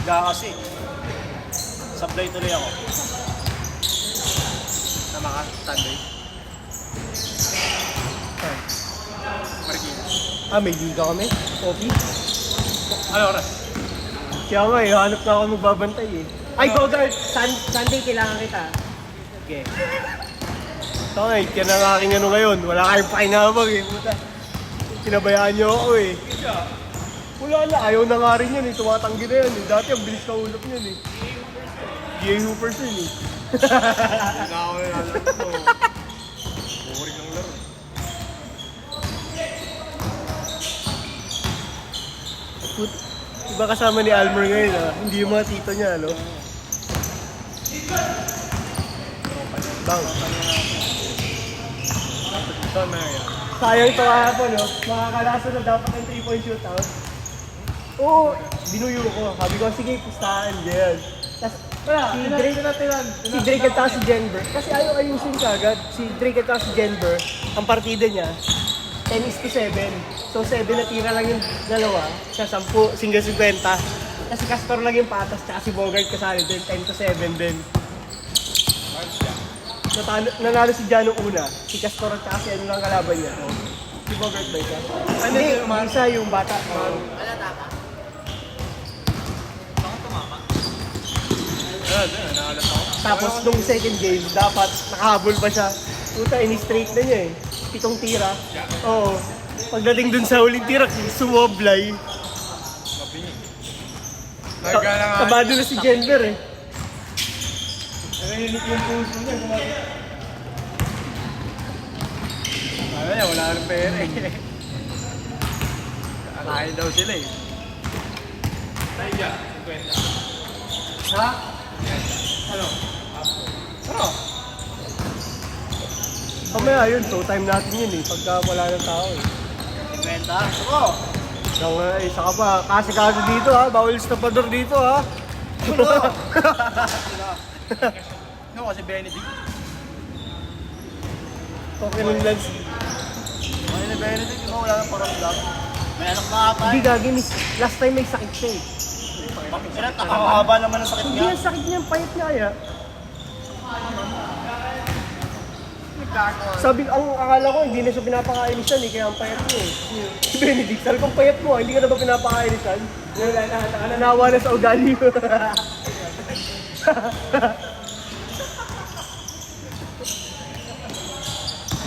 Higa kasi. Supply tuloy ako. Tama ka, standby. Marikina. May liga kami? Coffee? Ano oras? Kaya nga hanap na ako magbabantay Ay, Bogart! Sunday kailangan kita. Okay. Tangay, kaya na nga aking ano ngayon. Wala kayong pakinabag Puta. Pinabayaan niyo ako Wala na, ayaw na nga rin yan Tumatanggi na yan Dati ang bilis na ulap niyan GA Hoopers yun Hindi na ako nilalaro ito. Boring ng laro. Iba kasama ni Almer ngayon Hindi yung mga tito niya, Bang. Ito na yan. Sayang ito kahapon, Makakalasa na dapat ang 3-point shootout. Oo, binuyo ko. Sabi ko, sige, pustahan, Jen. Tapos, si Drake at saka si Jenber. Kasi ayaw ayusin ka agad. Si Drake at saka si Jenber, ang partida niya, 10-7. So, 7 na tira lang yung dalawa. Siya 10, single 50. Kasi Castor lang yung patas, tsaka si Bogart kasali din, 10-7 din. Nanalo si Jano una, si Castor at saka si ano lang kalaban niya. Si Bogart ba ito? Hindi, isa yung bata. Alata ka? Bakit tumama? Nakalat ako. Tapos nung second game, dapat nakahabol pa siya. Puta, ini-straight na niya 7 tira. Oo. Pagdating dun sa huling tira, sumoblay. Mabingin. Kabado na si Jenber Narinig yung puso niya. Ano niya, wala rin pera Akain daw sila Tayo dyan, 50. Ha? Ano? Ano? Kamaya yun, showtime natin yun pagka wala ng tao 50? Oo! Isa ka pa, kasi dito bawal estapador dito No, kasi Benedict. Okay ng lens. Ano na Benedict? Wala nang paramdam. May anak na ata Hindi gagi, last time may sakit siya Ang haba naman ang sakit Hindi niya. ang sakit niya, ang payat niya Sabi, ang akala ko, hindi na siya pinapakainisan kaya ang payat mo Si Benedict, sabi kong payat mo hindi ka na ba pinapakainisan? Nanawa na sa ugali mo.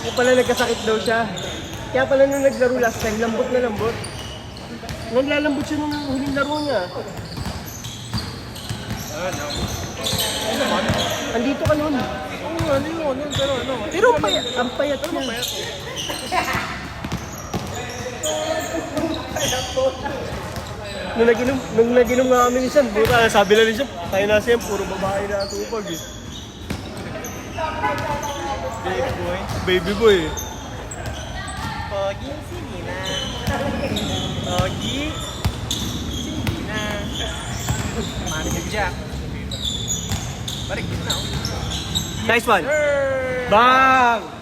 Kaya pala nagkasakit daw siya. Kaya pala nung naglaro last time, lambot na lambot. Naglalambot siya nung huling laro niya. Andito ka nun. Ano yun? Pero ano? Pero payat, ang payat niya. Nung naginom nga kami nisan, buta, sabi na rin siya, tayo na siya, puro babae na tupag Baby boy. Baby boy Pogi, sige na. Pogi, sige na. Manig Jack. Balik din na Nice one! Bang!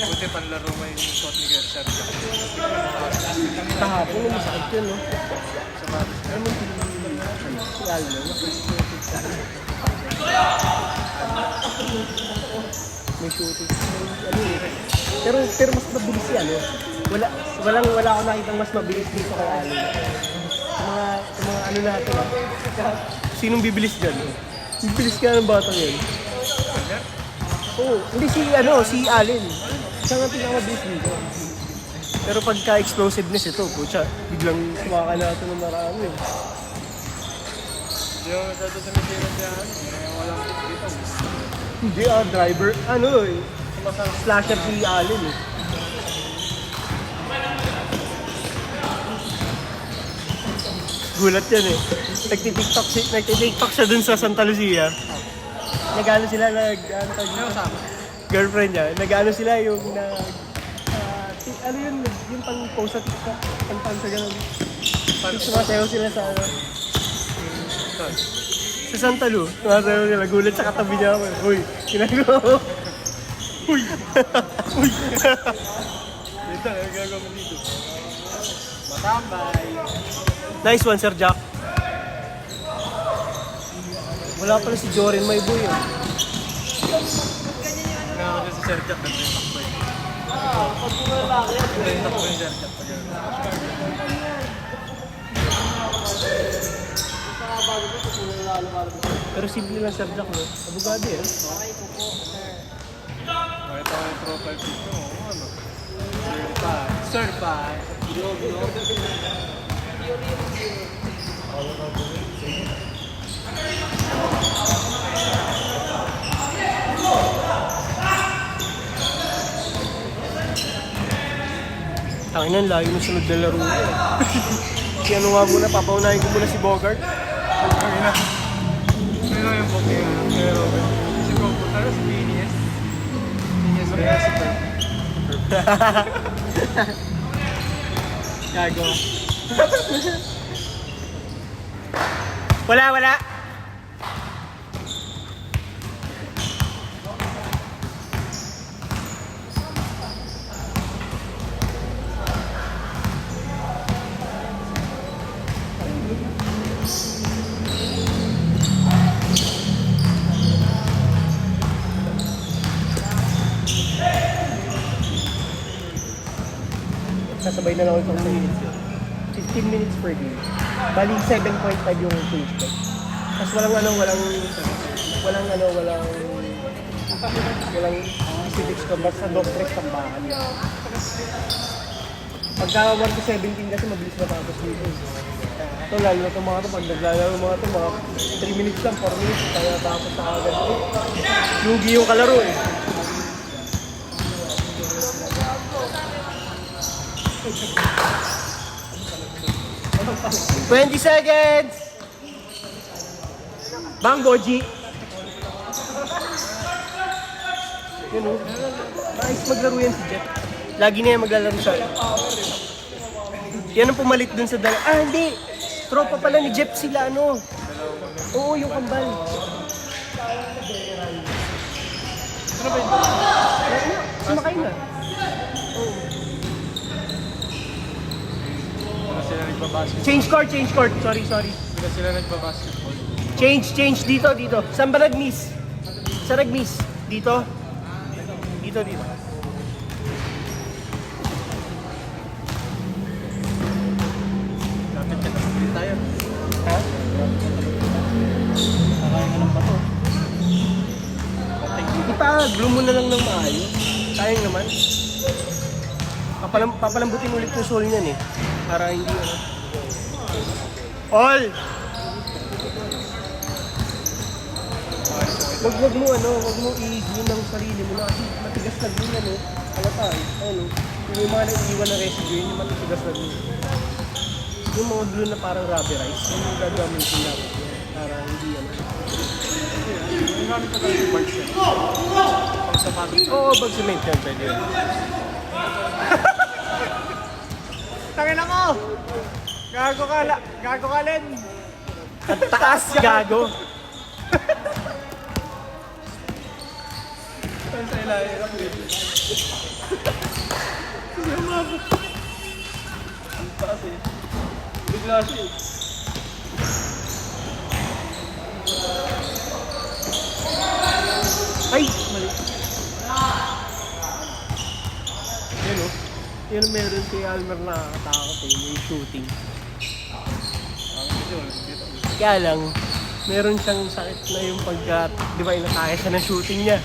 Buti panlaro mo yung shot ni Gershon. Kahapon na masakit yun, no? Sa Maris. Ano mo si Alno? May shooting. Pero mas mabilis yan, no? Wala ako nakitang mas mabilis dito kay Alno. Sa mga ano natin, Sinong bibilis dyan? Bibilis ka ng batang yan. Oo, hindi si Allen. Siya nga pinakamabilis dito. Pero pagka explosiveness ito, putya, biglang kumakala ito ng marami. Hindi ako masyado sa Mitiran siya. Walang tip dito. Hindi driver, slasher si Allen Gulat yan Nagtitiktok siya dun sa Santa Lucia. Nag-ano sila, girlfriend niya. Nag-ano sila yung yung pang-post sa TikTok, pang-post sa gano'n. Sumasayaw sila sa sa Santa Lu. Sumasayaw sila, gulat sa katabi niya ako. Uy, ginagawa ko. Ito, ang gagawin mo dito. Matambay. Nice one, Sir Jack. Wala pala si Jorin may boy. Nga ako si Sir Jack, nagtatakbo eh. Pag lalaki. Nagtatakbo yung Sir Jack. Pero simple lang, Sir Jack, no? Abogado yan. Makita ko yung profile picture mo. Ano? Certified. Certified. Tangin na, layo ng sunod na laro. Si ano nga muna, papaunahin ko muna si Bogart. Ang ina. Ano yung book niya? Pero, si Coco, ano si PNS? PNS ba si Perp? Gago. Wala. Sasabay na lang ako itong minutes. 15 minutes per game. Bali 7.5 yung change back. Tapos walang specifics ko, basta doctress ang bahan. Pagka 1 to 17 kasi mabilis matapos dito. Ito lalo na itong mga ito, pag naglalaro mga ito, mga 3 minutes lang, 4 minutes, kaya tapos na agad. Lugi yung kalaro eh. 20 seconds! Bang, Boji! Yun o. Nice maglaro yan si Jeff. Lagi na yan maglalaro siya. Yan ang pumalit dun sa dala. Ah, hindi! Tropa pala ni Jeff sila, ano? Oo, yung kambal. Ano ba yun? Sumakay na. Oo. Wala sila nagbabasket. Change court. Sorry. Wala sila nagbabasketball. Change. Dito. Saan ba nag-miss? Saan nag-miss? Dito. Lapit ka na sa tayo. Ha? Nakaya nga ng bato. Ipa-glue mo na lang ng maayos. Sayang naman. Papalambutin ulit yung sole niyan eh. Para hindi ano. All! Wag mo i-glue ng sarili mo na kasi matigas na glue yan eh. Halata eh. Ano? Yung mga naiiwan na residue yun, yung matigas na glue. Yung mga glue na parang rubberized, yun yung gagamitin natin. Para hindi ano. Yung gamit ko talaga yung parts yan. Pag sapatos. Oo, pag cement yan, pwede yun. Tangina mo! Gago ka, Len! At taas, gago. Saan sa ilalim? Ang taas eh. Bigla siya eh. Ay, mali. Yan o. Yan meron si Almer na nakatakot eh, may shooting. Kaya lang, meron siyang sakit na yung pagka, di ba, inatake siya ng shooting niya.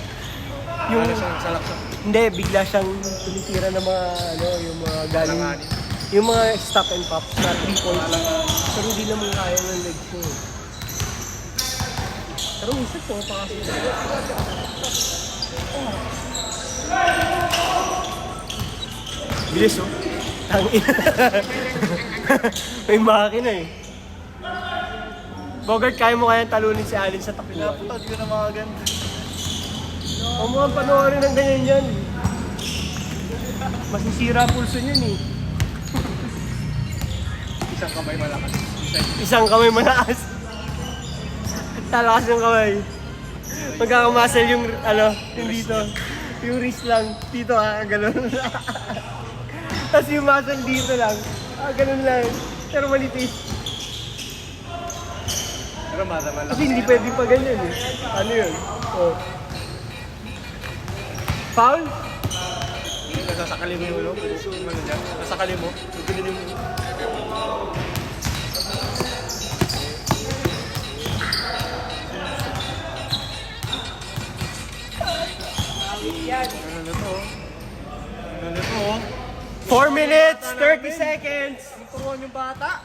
Yung, salaksak. hindi, bigla siyang tumitira ng mga, yung mga galing, yung mga stop and pop na 3 points. Pero hindi naman kaya ng legs niya eh. Pero minsan po, pakasok. Bilis oh. Tangin. May makina eh. Bogart, kaya mo kayang talunin si Alin sa takbo? Pinaputod ko na mga ganda. Huwag mo ang panoorin ng ganyan yan. Masisira pulso niyan eh. Isang kamay malakas. Isang kamay malakas. Talakas yung kamay. Magkakamasal yung, yung dito. Yung wrist lang, dito ganun. Tapos yung muscle dito lang, ganun lang. Pero manipis. Pero malakas. Kasi hindi pwede pa ganyan eh. Ano yun? Oh. Foul? Nasasakali mo yung ulo. Ano niya? Nasakali mo. Ganun yung... Ano na to? Ano na to? 4 minutes, 30 seconds. Turuan yung bata.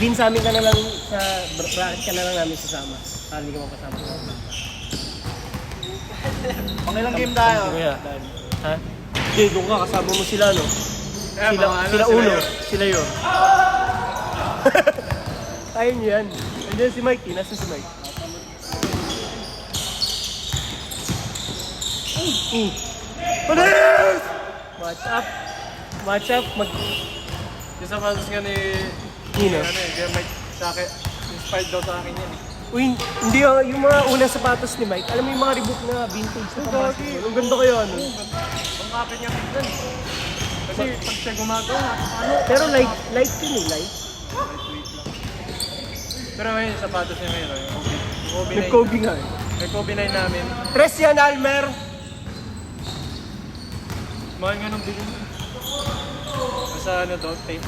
Din sa amin ka na lang sa bracket ka na lang namin sasama. Hindi ka mapasama. Pang ilang game tayo? Kuya. Ha? Hindi, doon ka kasama mo sila, no? Sila uno. Sila yun. Kaya nyo yan. Nandiyan si Mike, nasa si Mike. Palis! Match up. Match up. Yung sapatos nga ni... Nino. Ano eh, kaya Mike sa akin. Inspired daw sa akin yan eh. Uy, hindi yung mga unang sapatos ni Mike. Alam mo yung mga Reebok na vintage na basketball. Ang ganda kayo, ano? Ang kapit niya minsan. Kasi pag siya gumagawa, ano? Pero light yun eh, light. Lightweight lang. Pero ngayon, yung sapatos niya ngayon, yung Kobe 9. Nag-Kobe nga eh. May Kobe 9 namin. Tres yan, Almer! Mahal nga nung bilhin. Basta ano daw, 10.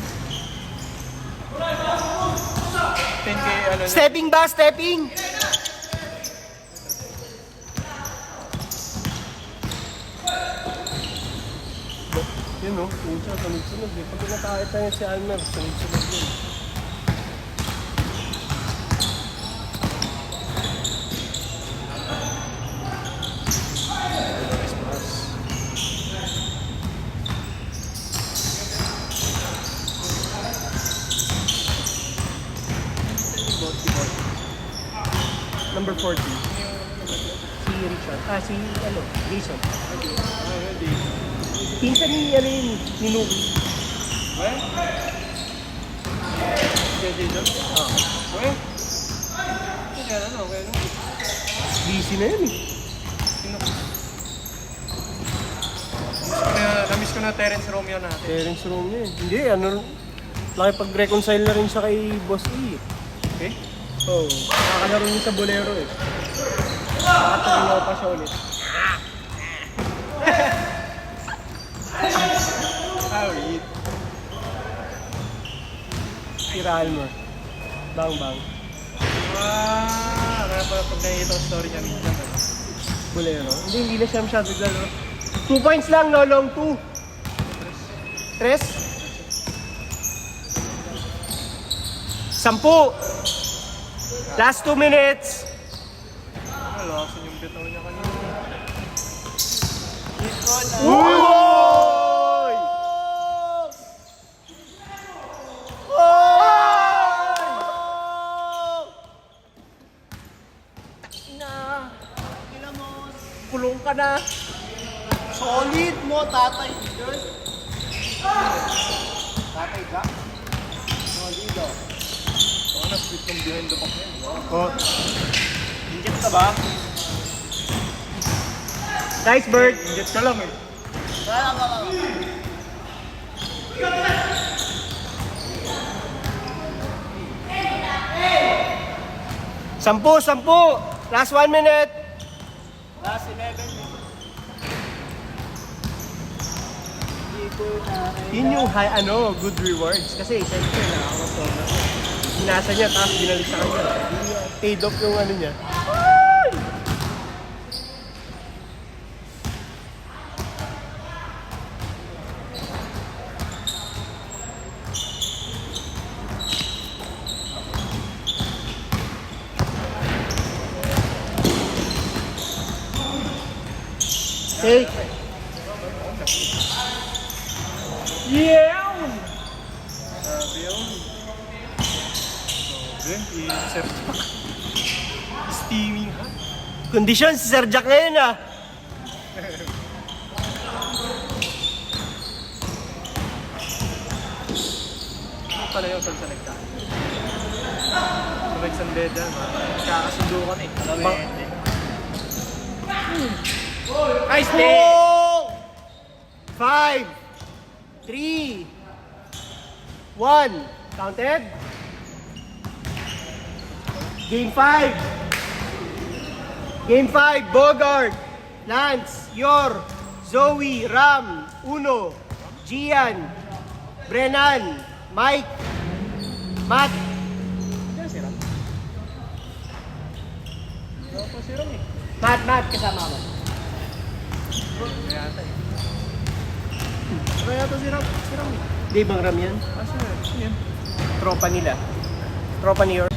10k ano na. Stepping ba? Stepping! Yun no, pucha, sunod-sunod eh. Pag nakakita niya si Almer, sunod-sunod yun. Number 40. Si Richard. Si Jason. Pinsan ni, ni Nuki. Well? Kaya dito? Well? Kaya ano, kaya ano? Busy na yun eh. Namiss ko na Terence Romeo natin. Parents room niya eh. Hindi, nakipag-reconcile na rin siya kay Boss E. Okay? Oo. Nakakalaro niya sa Bolero eh. Nakatulong pa siya ulit. Alright. Tira Almer. Bang. Kaya pala pag nakikita ko story niya minsan. Bolero. Hindi na siya masyado galo. 2 points lang, no? Long 2. 3. 10. Last 2 minutes. Lakasin yung bitaw niya kanina. Uy! Kulong ka na. Solid mo, tatay. Girl. Tatay ka? Solid oh. Ako na sweet ng behind the back niya. Oh. Ingit ka ba? Nice bird. Ingit ka lang eh. Wala. Sampu. Last 1 minute. Last 11. Yun yung good rewards. Kasi siyempre nakakamasoma. Binasa niya, tapos binalik sa kanya. Paid off yung niya. Take. Yeah! Sabi yun. I-Sir Jack. Steaming ha? Kondisyon si Sir Jack ngayon ah. Ano pala yung salsaligta? Sabay sandeda, kakasundo ka na eh. Nice day! 5, 3, 1. Counted. Game 5. Game 5, Bogart, Lance, Yor, Zoe, Ram, Uno, Gian, Brennan, Mike, Matt. Matt, kasama mo. Kaya ito si Ram. Di bang Ram yan? Sino yan? Tropa nila. Tropa ni Yor.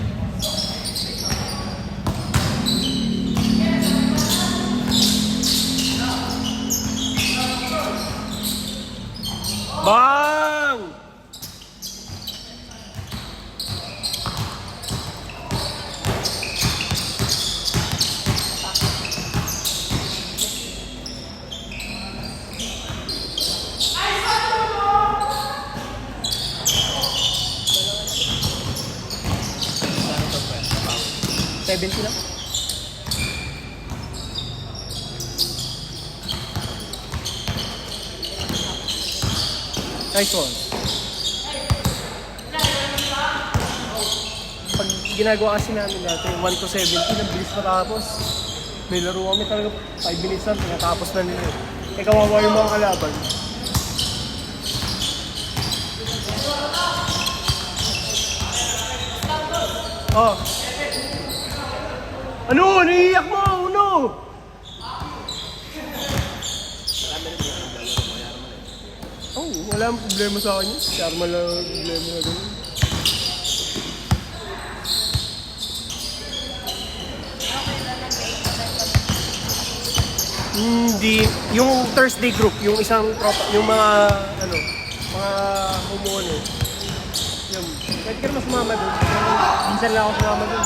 Bang! $70 lang. Nice one. Pag ginagawa kasi namin dati, 1 to 70, ang bilis matapos. May laro kami talaga, 5 minutes lang, pinatapos na nila. Eh, kawawa yung mga kalaban. Oh. Ano? Naiiyak mo! Uno! Oh, wala akong problema sa kanya. Si Arman lang ang problema na doon. Hindi. Yung Thursday group, yung isang tropa, yung mga, mga humuano. Yun. Pwede ka naman sumama doon. Minsan lang ako sumama doon.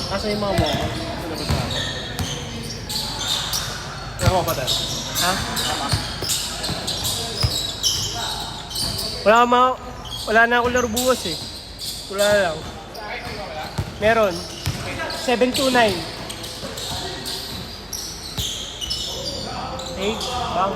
Asa yung mga mo? Ano ba sa akin? Ewan ko tayo. Ha? Wala na akong laro bukas eh. Wala lang. Meron. 729. Hey, bang.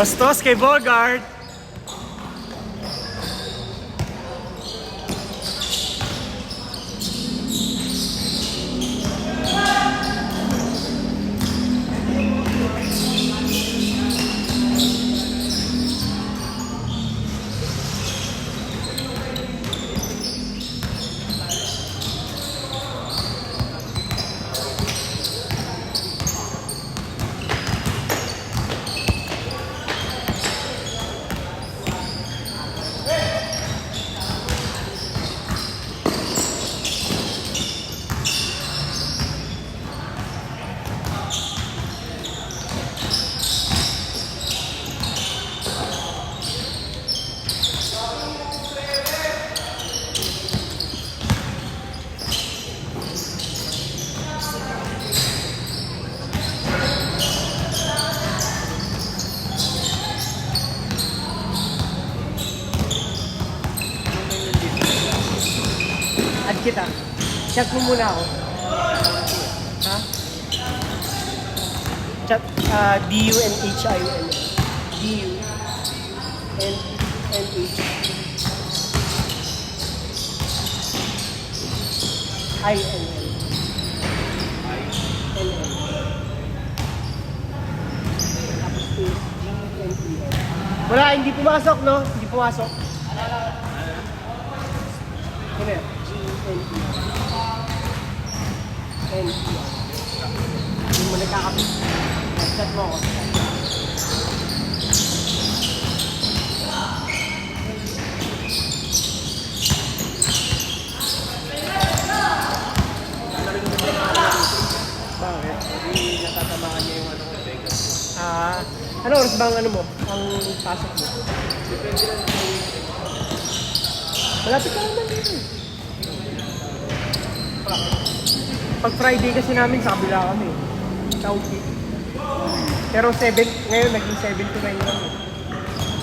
Bastos kay Bogart. Add kita. Chat mo muna ako. Ha? Chat, D-U-N-H-I-N. D-U-N-H. I-N-N. I-N-N. Tapos D-N-E-N. Wala, hindi pumasok, no? Hindi pumasok. Ano yan? G-N-E-N. Hindi mo nagkakapit. Chat mo ako. Ano oras ba ang ano mo? Ang pasok mo? Malapit ka naman dito. Pag Friday kasi namin, sa kabila kami. Sauki. Pero 7, ngayon naging 7 to 9 lang.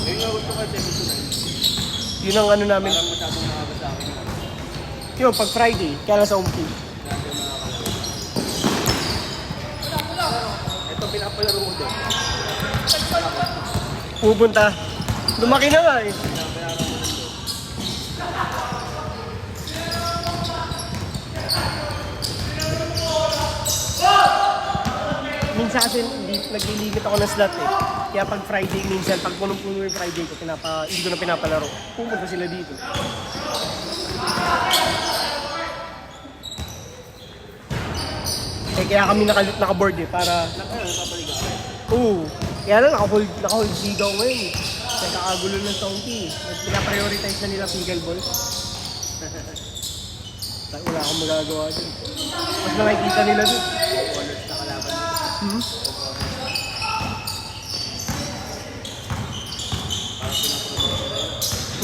Yung nga gusto ko 7 to 9. Yun ang ano namin. Parang masyadong nakaba sa akin. Yun, pag Friday, kaya lang sa umpi. Ito pinapalaro ko doon. Pupunta. Lumaki na nga eh. Minsan kasi nag-limit ako ng slot eh. Kaya pag Friday, minsan pag punong-puno yung Friday ko, hindi ko na pinapalaro. Pupunta sila dito. Eh kaya kami naka-board eh, para... Napapaliga ka. Oo. Kaya lang naka-hold sigaw ngayon eh. Nagkakagulo ng Tonki. Pinaprioritize na nila pickleball. Wala akong magagawa dun. Mas nakikita nila dun. Colors na kalaban. Hmm?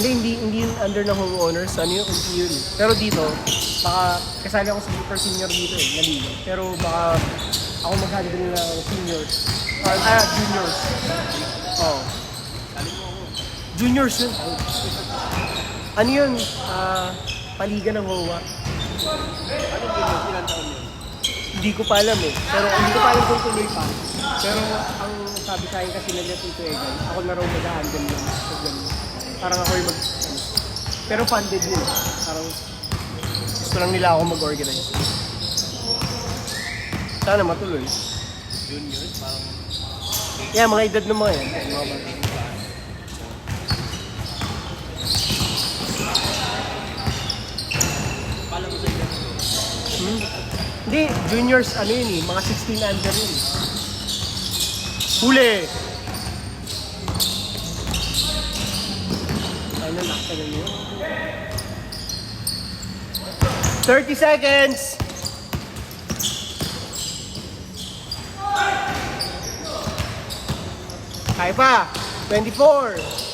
Hindi yun under ng homeowners. Ano yun? Yun. Pero dito, baka kasali ako sa super senior dito eh, naligo. Pero baka ako mag-handle ng seniors. Juniors. Oh. Juniors yun. Ano yun? Paliga ng HOA. Ano yun? Ilan taon yun? Hindi ko pa alam eh. Pero hindi ko pa alam kung tuloy pa. Pero ang sabi sa akin kasi nila Tito Egan, ako na raw mag-handle yun. So, ganun. Parang ako yung ano. Pero funded yun. Parang gusto lang nila ako mag-organize. Sana matuloy. Juniors? Parang... Yeah, mga edad ng mga yan. Mga bata. Paano mo sa inyo? Hindi, juniors, ano yun eh, mga 16 under yun. Huli! Ay na, nakatagal yun. 30 seconds! Kaya pa! 24!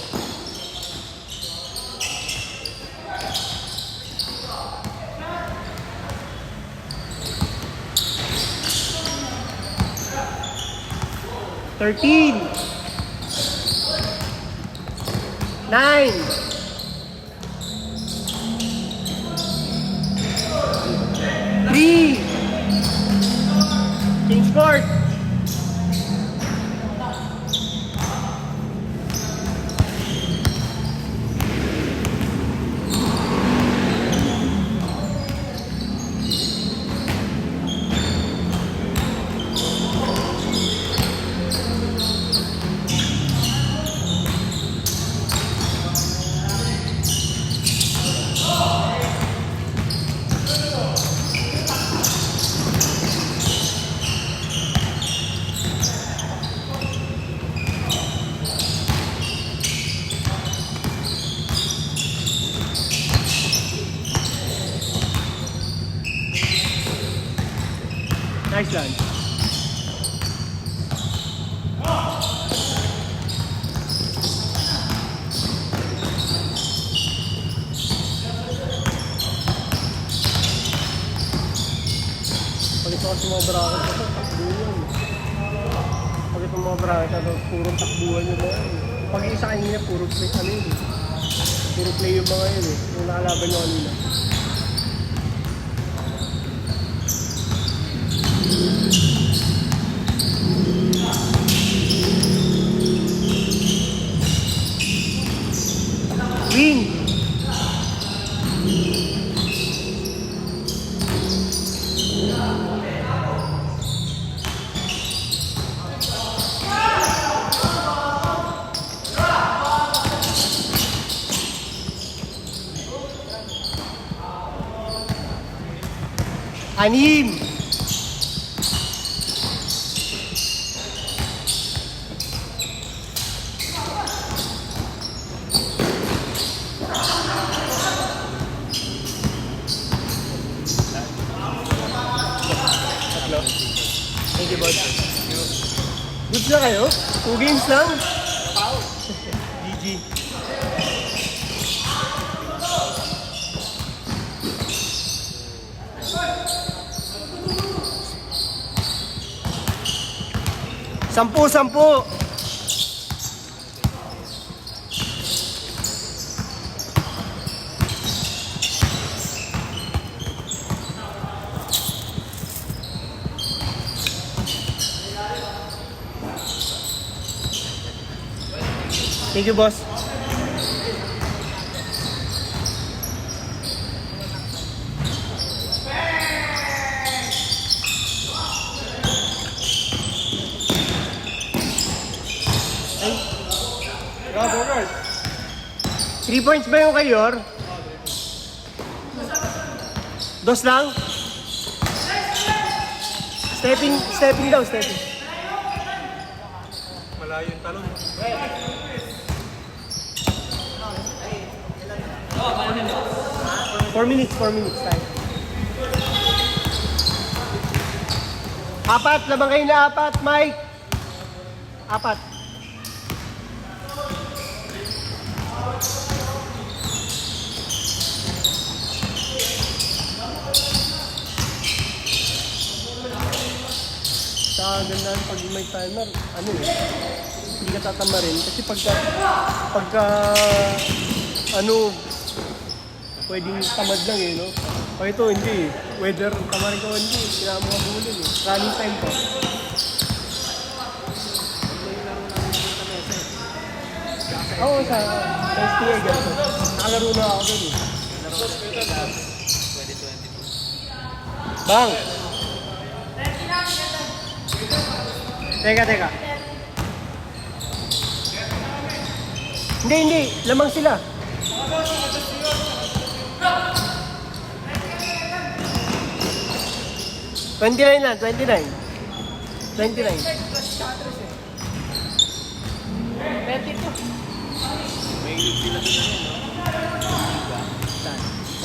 Thirteen, 9, 3, Kings Court. Nice lunch. Pag ito kasi mga bracket ito, takbo yun. Pag ito mga bracket ito, purong takbuhan yun. Pag isa kanina, puro play, ano yun eh. Puro play yung mga yun eh. Yung nakalaban nyo kanina. Win! Anim! Thank you, bud. Goods na kayo? 2 games lang? GG. Sampu. Thank you, boss. Bravo, guys. 3 points ba yung kay Yor? Dos lang? Stepping daw. Malayo yung talon. 4 minutes time. 4, labang kayo na 4, Mike. 4. Sa ganda pag may timer, hindi ka tatama rin. Kasi pagka pwedeng tamad lang no? O ito, hindi Weather, tama rin ko hindi. Kailangan mo kabulin Running time pa. Oo, sa STA ganito. Nakalaro na ako dun Bang! Teka. Hindi. Lamang sila. $29 lang, $29. Mahilig sila doon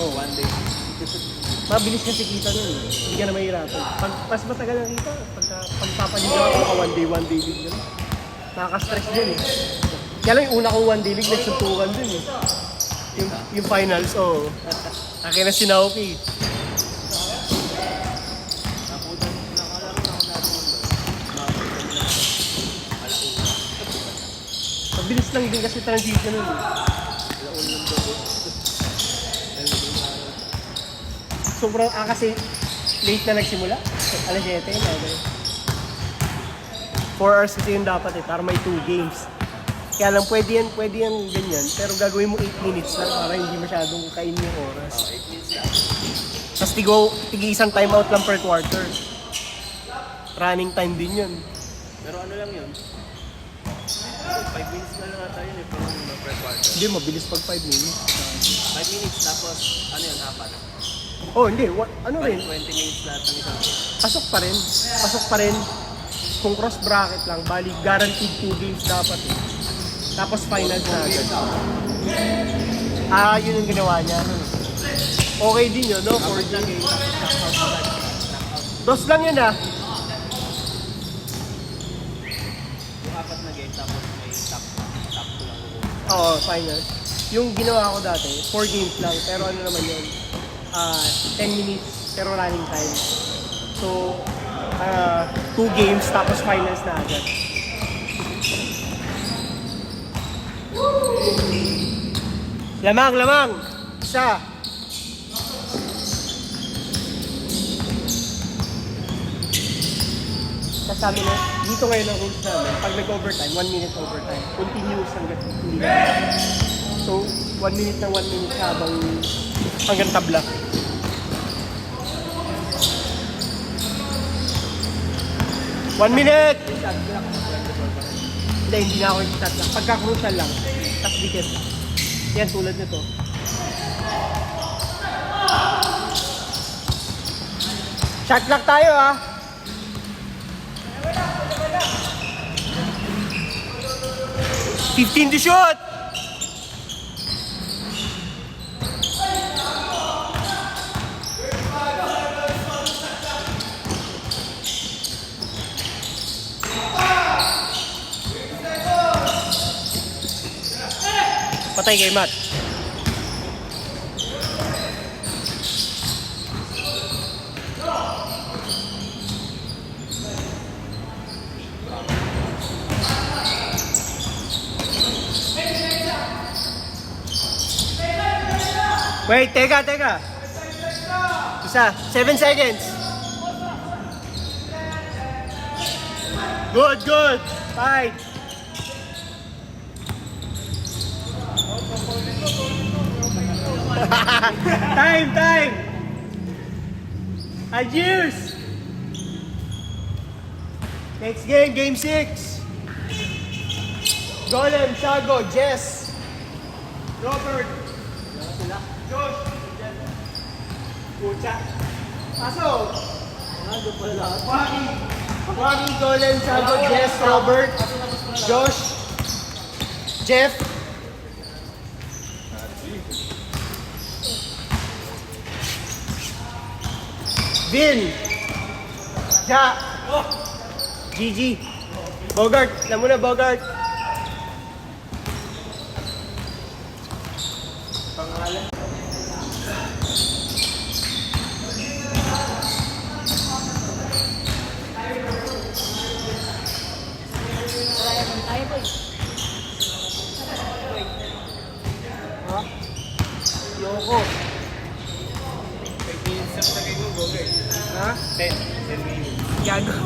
Oh, 1 day. mabilis kasi kita nun Hindi ka na mahirapan. Mas matagal ang kita. Pagpapaligaw ako, maka one day league nun. Nakaka-stress din Kaya lang yung una kong one day league, nagsuntukan dun Yung finals, Akin na si Naoki. Mabilis lang din kasi transition nun Sobrang, kasi late na nagsimula. Alas 7, 4 hours kasi yung dapat para may 2 games. Kaya lang pwede yan ganyan. Pero gagawin mo 8 minutes lang para hindi masyadong kain yung oras. 8 minutes lang. Tapos isang timeout lang per quarter. Running time din yun. Pero ano lang yun? 5 minutes na lang ata yun parang per quarter. Hindi, mabilis pag 5 minutes. 5 minutes tapos ano yun, 4? Hindi. Ano rin? 20 minutes lahat ng isang game. Pasok pa rin. Kung cross bracket lang, bali guaranteed 2 games dapat Tapos finals na agad. Yun yung ginawa niya. Okay din yun, no? 4 games. Dos lang yun Yung 4 na game tapos may top 2 lang Oo, finals. Yung ginawa ko dati, 4 games lang. Pero ano naman yun? 10 minutes, pero running time. So, 2 games, tapos finals na agad. Lamang! Isa! Tapos sabi na, dito ngayon ang rules namin, pag nag-overtime, 1 minute overtime. Continuous hanggang hindi na. So, 1 minute na 1 minute hanggang tabla. One minute! Hindi na ako i-stat lang. Pagka-crucial lang. Tapos dikit. Yan, tulad nito. Shot clock tayo 15 to shoot! Patay kay Matt. Wait, teka. Isa, 7 seconds. Good. Fight. Time. Adios. Next game, game 6. Golem, Shago, Jess, Robert, Josh, Pucha. Pasok. Waki, Golem, Shago, Jess, Robert, Josh, Jeff, Vin, Ja, Gigi, Bogart, alam mo na Bogart. Ha? Yoko. 5 minutes ang tagay mo, Bogart. Ha? 10 minutes. Gago.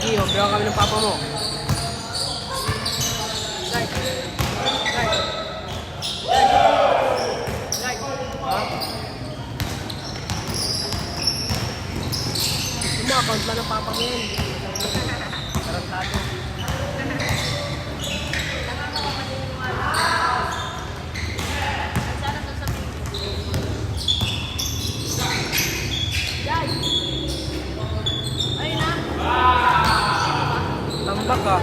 Sige, umpiwan kami ng papa mo. Account lang ng papa mo yun. Tarantado. Tambak ka.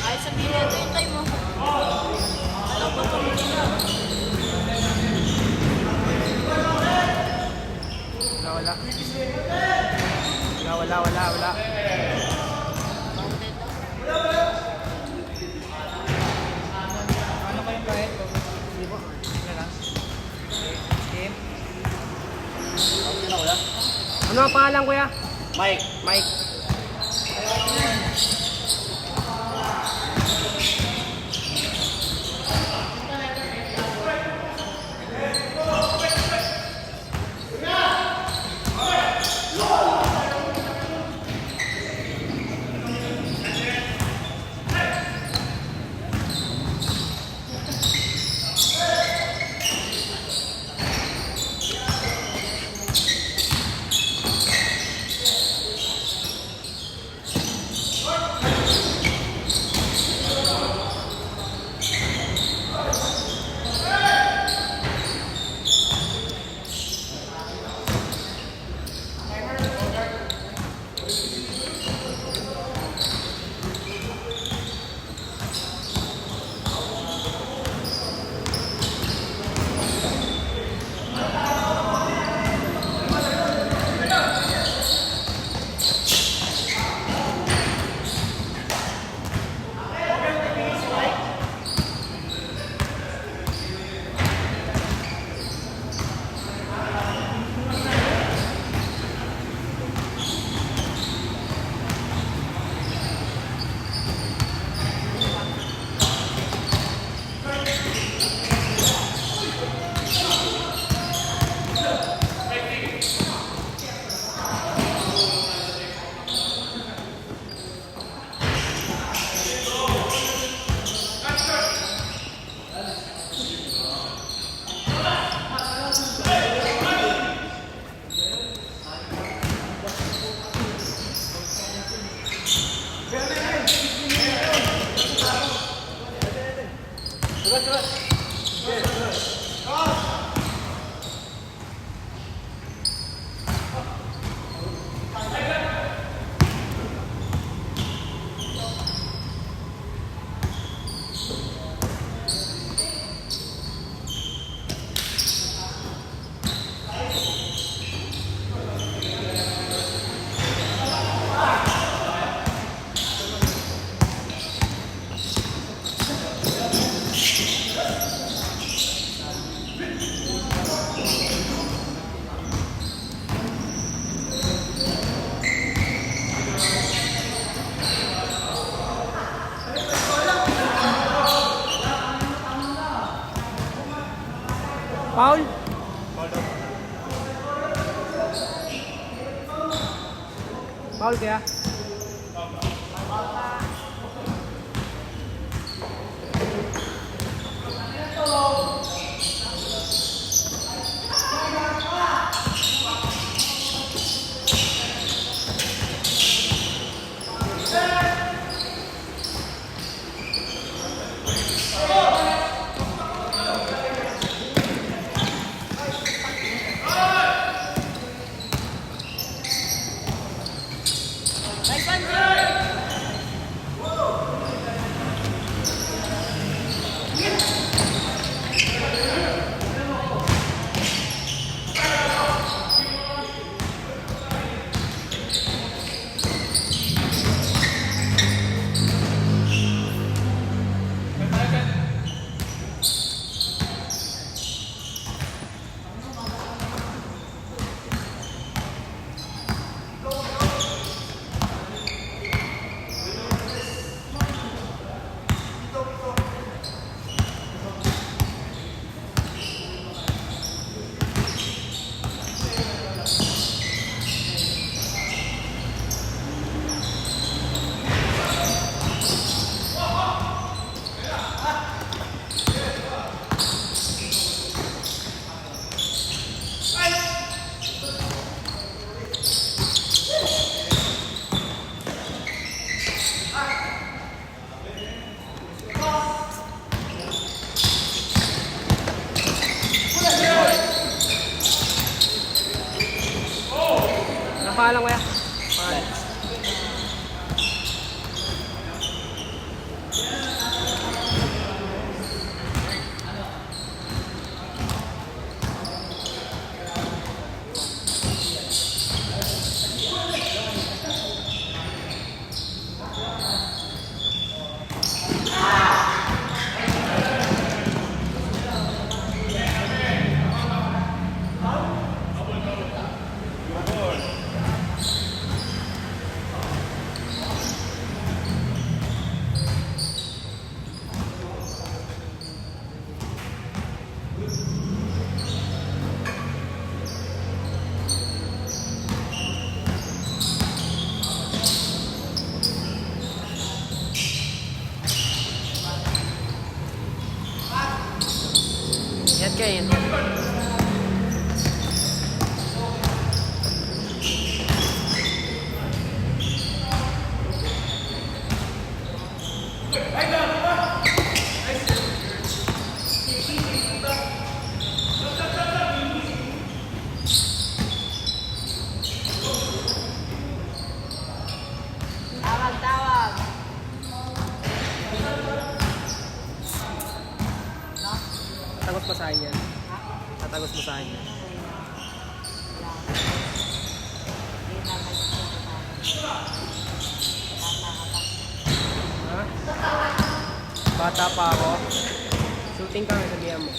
Ay, sabihin ito yung time mo. Alam ko ito muli na. Wala. Ano kayong kahit? Hindi po. Wala lang. Game. Ano ang pangalan, kuya? Mike. Mike. Foul? Foul kaya? Nice one, Jay! Napalang kaya? Pangalan. Ingat kayo, ingat. Tawag, tawag. Tatagos pa sa akin yan. Tatagos mo sa akin yan. Ha? Bata pa ako. Shooting ka nga, sabihan mo.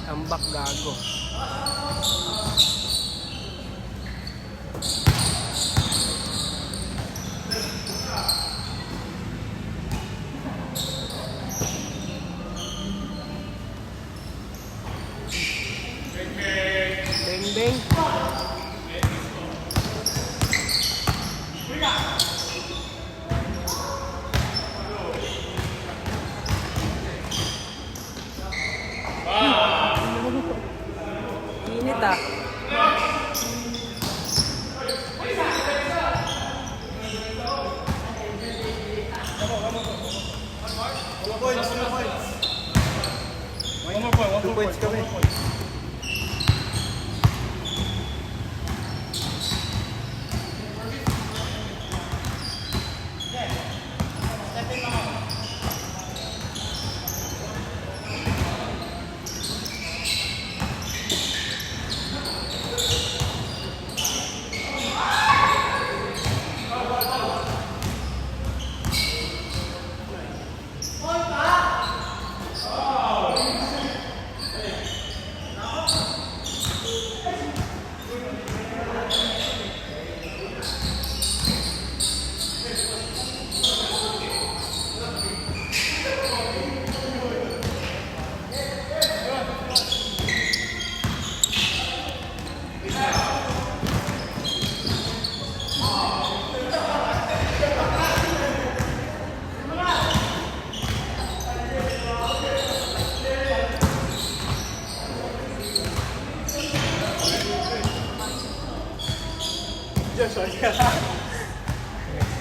Tambak gago. Beng beng. Init ah. Two points kami.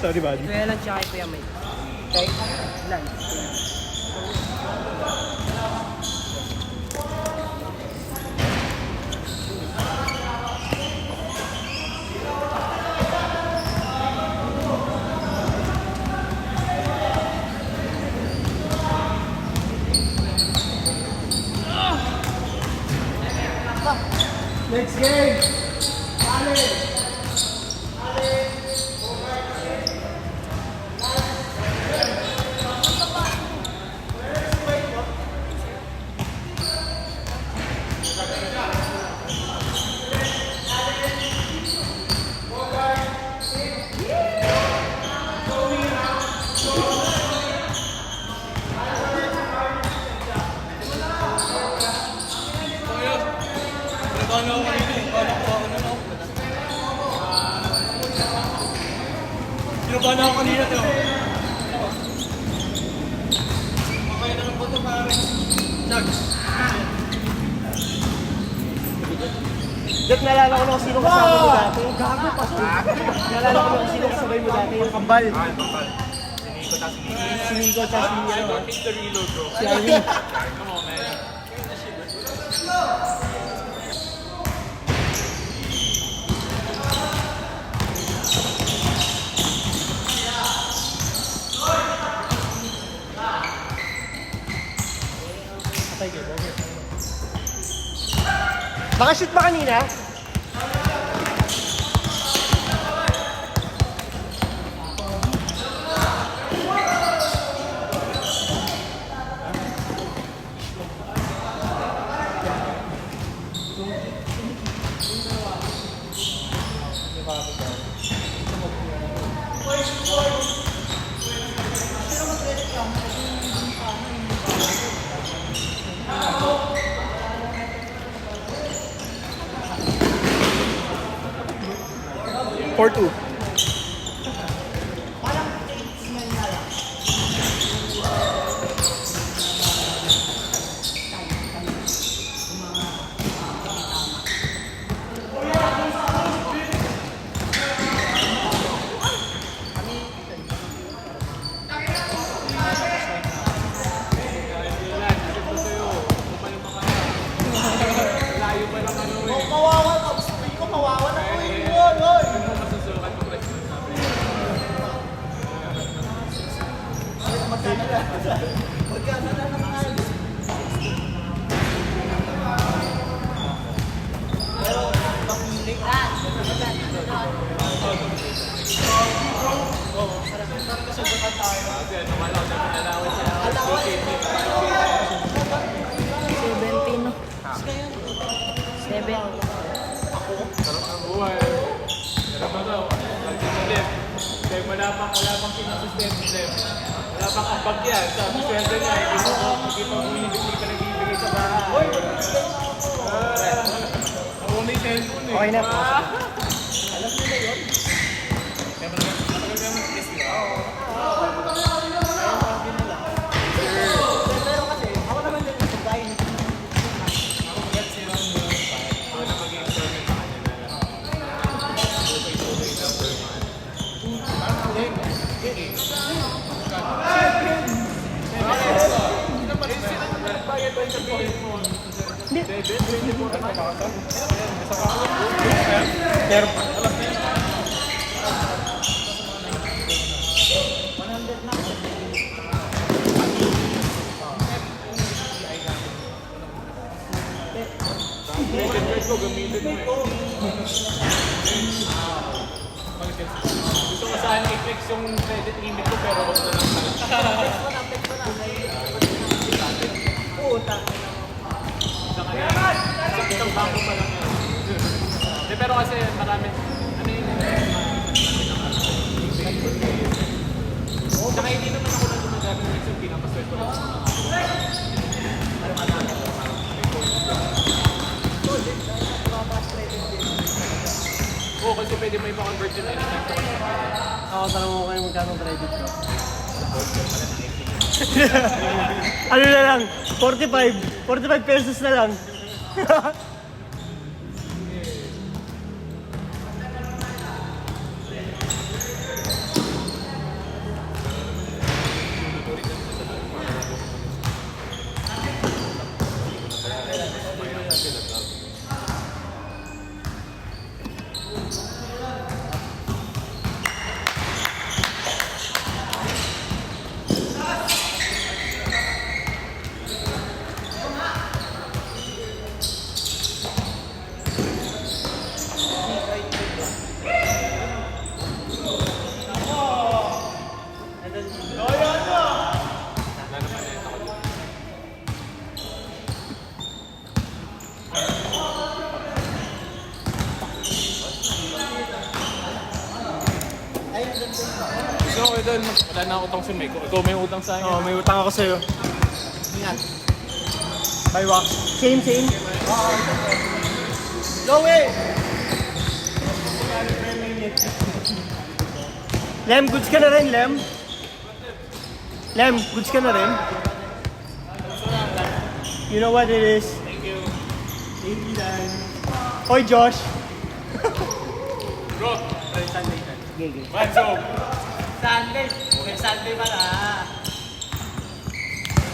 Sorry, buddy. Kuya lang siya kay Kuya Mike. Okay? Lang. Next game! Ale! Kinabahan ako kanina to. Makaya na ng boto pare. Nag. Dek, naalala ko na kung sino kasama mo dati. Gago pa siya. Naalala ko na kung sino kasabay mo dati. Yung kambal. Kambal. Si Nico, tas si I don't think the reload, bro. si Alvin. Come on, man. Nakashoot ba kanina? Or two. Layo pa lang ano eh. Kawawan ako. Sabi ko kawawan ako. Yun. Masusukat ko $17. Seven. Buhay. Pero ba daw? Dahil wala pang sinasustento din. Wala pang ambag yan. Sabi sweldo niya, hindi pa nagbibigay sa bahay. Ako may cellphone eh. Okay na po. Meron pa. Gusto ko saan i-flex yung credit limit ko pero wag na lang pala. Sa isang bangko pa lang yan. Hindi, pero kasi marami, ano yun, saka hindi naman ako lang gumagamit ng yung pinapasweldo ko. Oo, kasi pwede mo ipa-convert yun anytime ko. Ako, tanong mo kayo magkano credit ko. Ano na lang? 45. 45 pesos na lang. So, Idol, wala na ako utang sa may. Ikaw may utang sa akin. Oo, may utang ako sa'yo. By wax. Same. No way! Lem, goods ka na rin, Lem? Lem, goods ka na rin? You know what it is? Thank you. Hoy, Josh. Bro, Gigi. what's up? Sunday. May Sunday pala.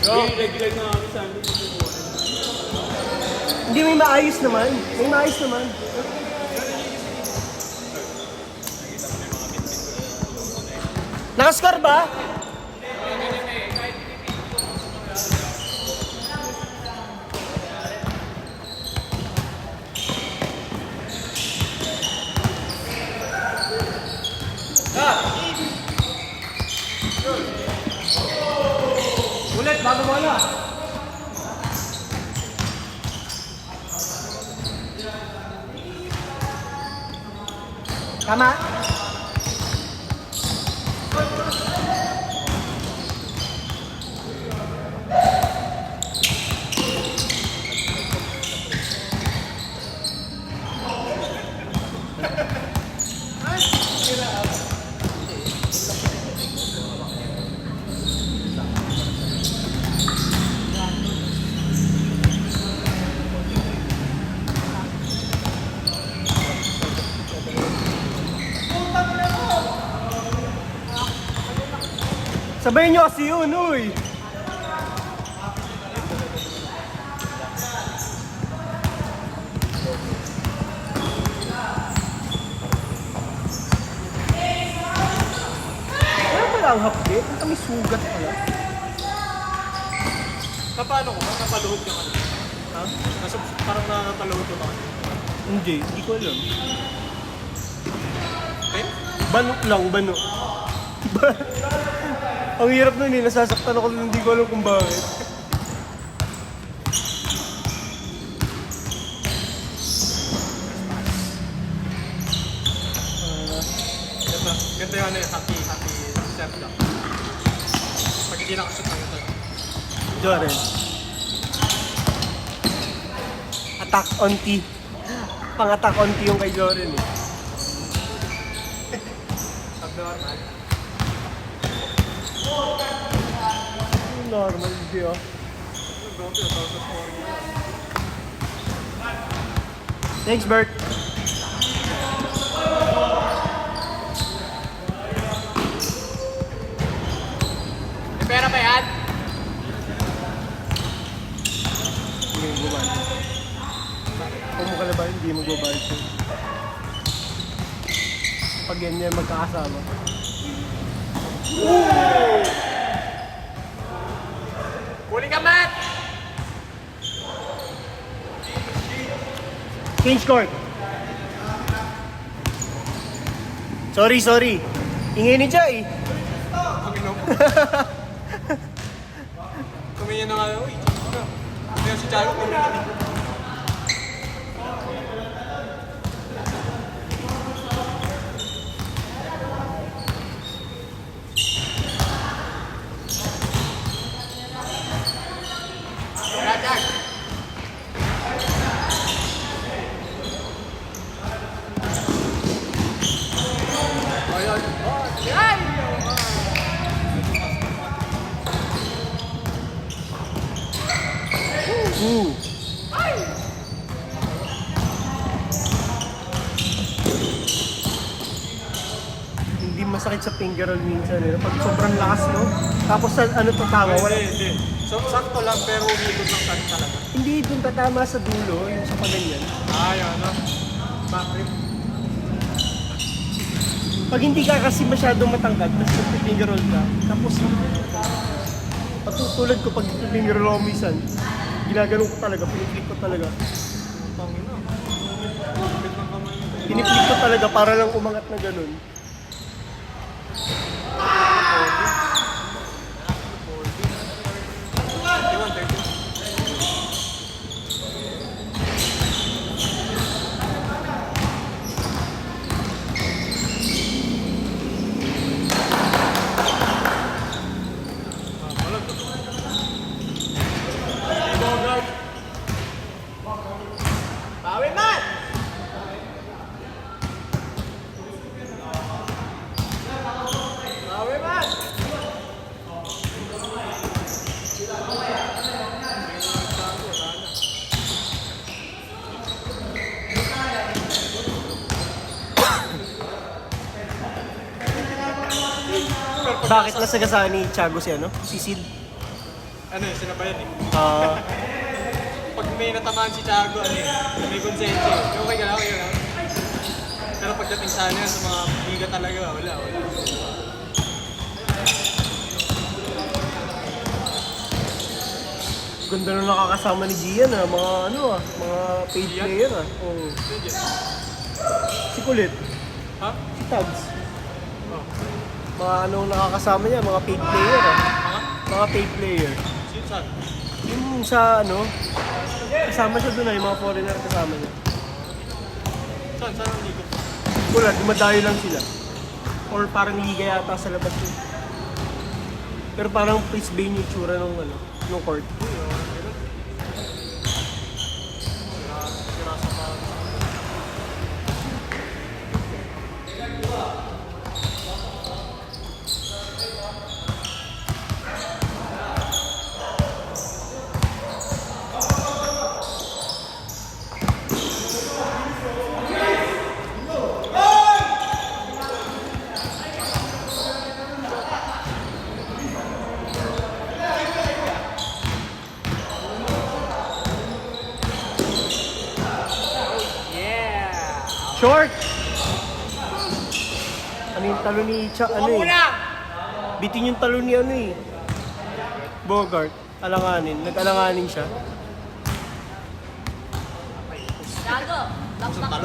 Bro, regular na kami sa amin. Hindi, may maayos naman. May maayos naman. Nakascore ba? Ulit, bago mo na. Tama? Sabayin nyo kasi yun, uy! Kaya pala ang hapde? Ang kami sugat pala. Paano ko? Napaluhod ka kanina. Ha? Parang napaluhod ka kanina. Hindi ko alam. Ben? Banok lang, banok. Ang hirap nun eh, nasasaktan ako nun, hindi ko alam kung bakit. Ganda yung ano yung happy step lang. Pag hindi nakashoot lang ito. Joren. Attack on T. Pang-attack on T yung kay Joren eh. Abnormal. Normal, hindi ah. Grabe, tapos scoring mo. Thanks, Bert. May pera pa yan? Hindi mo gumalit. Kung mo kalaban, hindi mo gumalit. Pag ganyan magkakasama. Huli ka, Matt! Change court. Sorry. Ingay ni Jai. Pag-inom. Tumingin na nga, uy, ano? Kaya si Charo, tumingin. Ooh. Hindi masakit sa finger roll minsan eh. Pag sobrang lakas no. Tapos sa ano tatawa, wala. Hindi. So, sakto lang, pero umikot lang saan talaga. Hindi dun tatama sa dulo, yung sa paganyan. Yan, no? Bakit? Pag hindi ka kasi masyadong matangkad, tapos finger roll ka. Tapos patutulad ko pag finger roll ako minsan, ginaganon ko talaga, piniflip ko talaga. Tangin na. Kapit ng kamay nito. Piniflip ko talaga para lang umangat na ganun. Bawi, Matt! Bawi, Matt! Bakit nasagasaan ni Thiago si ano? Si Sid? Ano yun, sinabayan eh. Ah, Pag may natamaan si Thiago, ano eh, may konsensya eh. Okay ka lang, okay lang. Pero pagdating sa ano yan, sa mga liga talaga, wala. ganda na nakakasama ni Gian ah. Mga ano ah, mga paid Gian? player ah. Oo. Sige. Si Kulit, Ha? si Tags. Oh. Mga anong nakakasama niya, mga paid player ah. Mga paid player. Saan? Yung sa ano, kasama siya doon ah, yung mga foreigner kasama niya. Saan? Saan ang liga? Wala, dumadayo lang sila. Or parang liga yata sa labas yun. Pero parang Brisbane yung tsura nung ano, nung court. Sira sa mga... Short! Ano yung talo ni ano eh? Bitin yung talo ni ano eh. Bogart. Alanganin. Nag-alanganin siya. Gago. Laksak ka.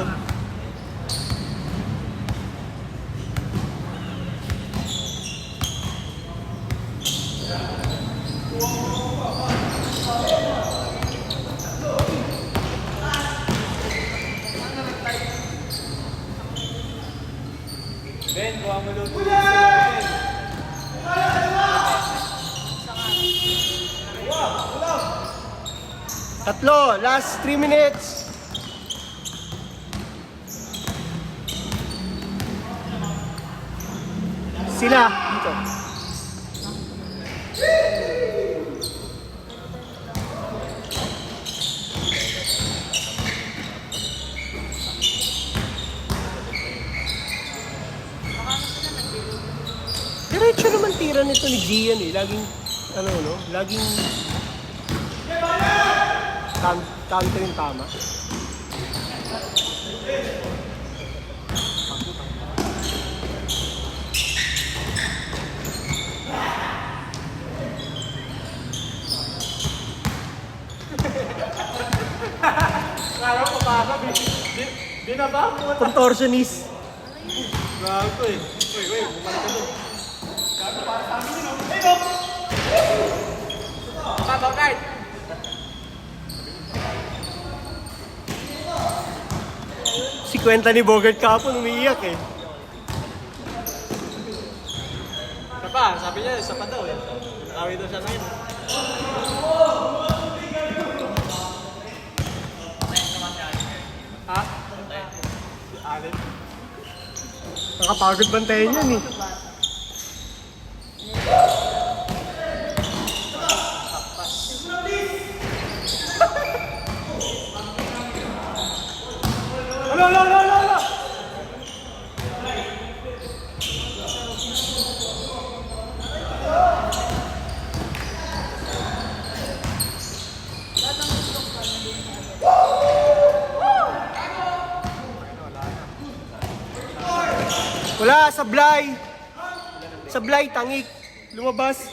Ben, kuha mo doon. Ben. Tatlo, last 3 minutes. Sila, dito. Diretso naman tira nito ni Gian eh. Laging, ano no? Laging kanto yung tama. Kala ko pasok. Di na ba? Contortionist. Gago eh. Uy, bumalik ka doon. Babagay! Si kwenta ni Bogart kahapon umiiyak eh. Isa pa, sabi niya, isa pa daw eh. Nakawin daw siya sa akin. Ha? Si Allen. Nakapagod bantayan yan eh. Alo! Wala, sablay. Sablay, tangik. Lumabas.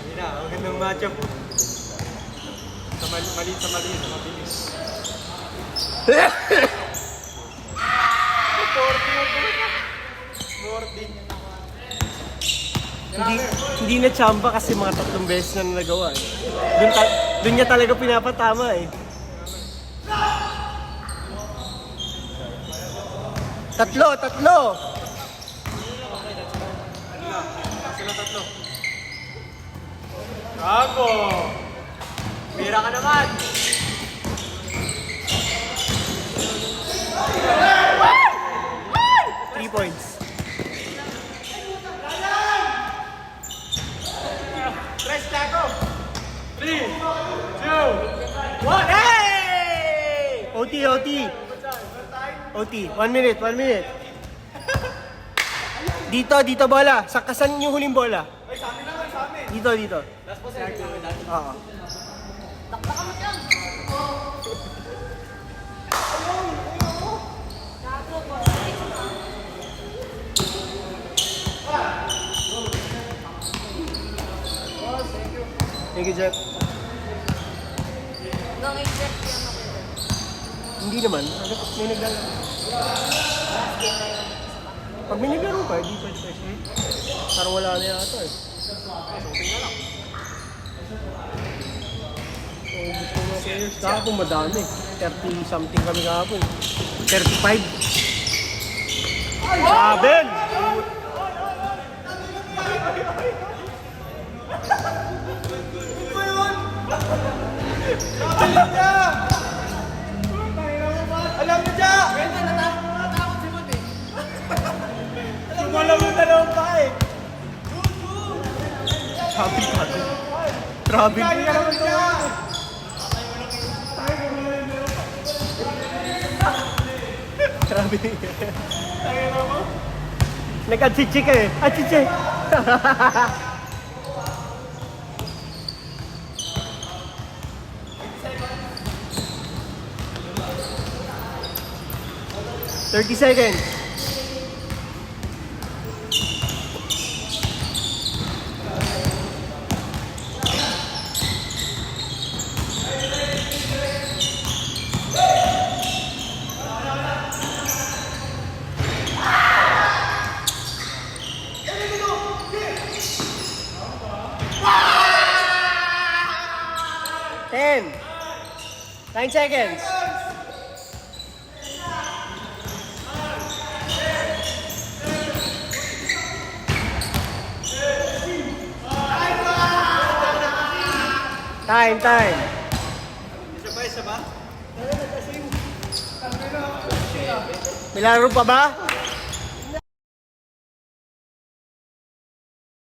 Hindi na, ang gandang matchup. Sa maliit, mabilis. 40. Hindi na tsamba kasi mga 3 beses na nagawa eh. Doon niya talaga pinapatama eh. Tatlo! Sila tatlo. Gago! Mira ka naman! 3 points. Tres taco! 3, 2, 1, hey! OT. 1 minute. Dito bola. Sakasan yung huling bola. Ay, sa amin naman, sa amin. Dito. Last possession namin natin. Oo. Taktakan mo dyan. Gago, boss. Thank you, Jeff. Nung exact yan ako. Hindi naman. May naglalaro. Pag may naglaro ka, di pwede pwede. Parang wala na yata eh. Gusto mo players. Kahapon madami. 30 something kami kahapon. 35. Saben! Alam mo siya! Benta, natakot si Mut eh. Sumala mo dalawang pa eh. Sabi ka. Grabe. Kaya naman siya! Grabe. Nag-achiche ka eh. Achiche! "30 seconds. Ten. 9 seconds. Time. May laro pa ba?